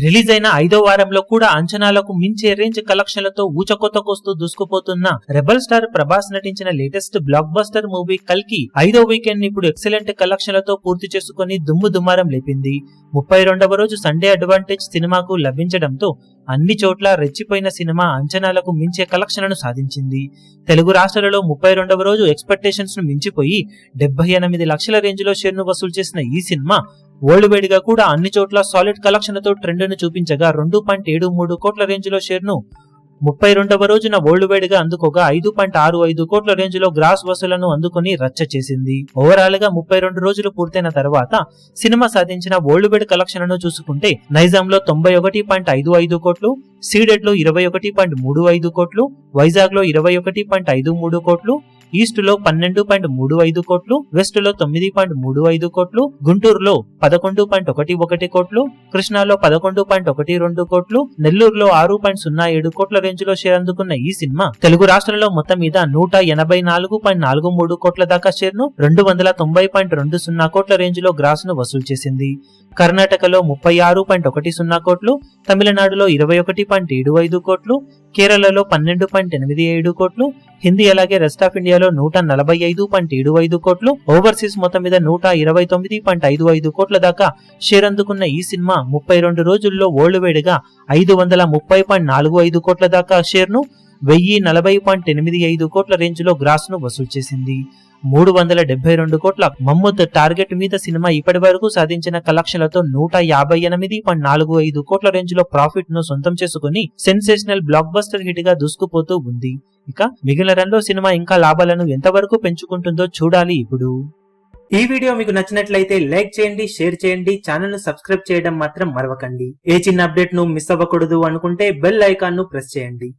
Release అయిన 5వ వారంలో కూడా అంచనాలకు మించే రేంజ్ కలెక్షన్లతో ఊచకొత్తకొస్తూ దూసుకుపోతున్న రెబల్ స్టార్ ప్రభాస్ నటించిన లేటెస్ట్ బ్లాక్ బస్టర్ మూవీ కల్కి 5వ వీకెండ్ ని ఇప్పుడు ఎక్సలెంట్ కలెక్షన్లతో పూర్తి చేసుకుని దుమ్ము దుమారం లేపింది. 32వ రోజు సండే అడ్వాంటేజ్ సినిమాకు లభించడంతో అన్ని చోట్ల రెచ్చిపోయిన సినిమా అంచనాలకు మించే కలెక్షన్లను సాధించింది. తెలుగు రాష్ట్రాలలో 32వ రోజు ఎక్స్పెక్టేషన్స్ ను మించిపోయి 78 లక్షల రేంజ్ లో షేర్ ను వసూలు చేసిన ఈ సినిమా వరల్డ్ వైడ్ గా కూడా అన్ని చోట్ల సాలిడ్ కలెక్షన్ తో ట్రెండ్ ను చూపించగా 2.73 కోట్ల రేంజ్ లో షేర్ ను 32వ రోజున వరల్డ్ వైడ్ గా అందుకోగా 5.65 కోట్ల రేంజ్ లో గ్రాస్ వసూలను అందుకుని రచ్చ చేసింది. ఓవరాల్ గా 32 రోజులు పూర్తయిన తర్వాత సినిమా సాధించిన వరల్డ్ వైడ్ కలెక్షన్లను చూసుకుంటే నైజాం లో 91.55 కోట్లు, సీడెడ్ లో 21.35 కోట్లు, వైజాగ్ లో 21.53 కోట్లు, ఈస్ట్ లో 12.35 కోట్లు, వెస్ట్ లో 9.35 కోట్లు, గుంటూరులో 11.11 కోట్లు, కృష్ణాలో 11.12 కోట్లు, నెల్లూరులో 6.07 కోట్ల రేంజ్ లో షేర్ అందుకున్న ఈ సినిమా తెలుగు రాష్ట్రాల్లో మొత్తం మీద 184.43 కోట్ల దాకా షేర్ ను 290.20 కోట్ల రేంజ్ లో గ్రాస్ ను వసూలు చేసింది. కర్ణాటకలో 36.10 కోట్లు, తమిళనాడులో 21.75 కోట్లు, కేరళలో 12.87 కోట్లు, హిందీ అలాగే రెస్ట్ ఆఫ్ ఇండియాలో 145.75 కోట్లు, ఓవర్సీస్ మొత్తం మీద 129.55 కోట్ల దాకా షేర్ అందుకున్న ఈ సినిమా 32 రోజుల్లో వరల్డ్ వైడ్ గా 530.45 కోట్ల దాకా షేర్ ను 1040.85 కోట్ల రేంజ్ లో గ్రాస్ ను వసూలు చేసింది. 372 కోట్ల మమ్మూత్ టార్గెట్ మీద సినిమా ఇప్పటి వరకు సాధించిన కలెక్షన్లతో 158.45 కోట్ల రేంజ్ లో ప్రాఫిట్ ను సొంతం చేసుకుని సెన్సేషనల్ బ్లాక్ బస్టర్ హిట్ గా దూసుకుపోతూ ఉంది. ఇక మిగిలిన రన్లో సినిమా ఇంకా లాభాలను ఎంతవరకు పెంచుకుంటుందో చూడాలి. ఇప్పుడు ఈ వీడియో మీకు నచ్చినట్లయితే లైక్ చేయండి, షేర్ చేయండి, ఛానల్ ను సబ్స్క్రైబ్ చేయడం మాత్రం మరవకండి. ఏ చిన్న అప్డేట్ ను మిస్ అవ్వకూడదు అనుకుంటే బెల్ ఐకాన్ ను ప్రెస్ చేయండి.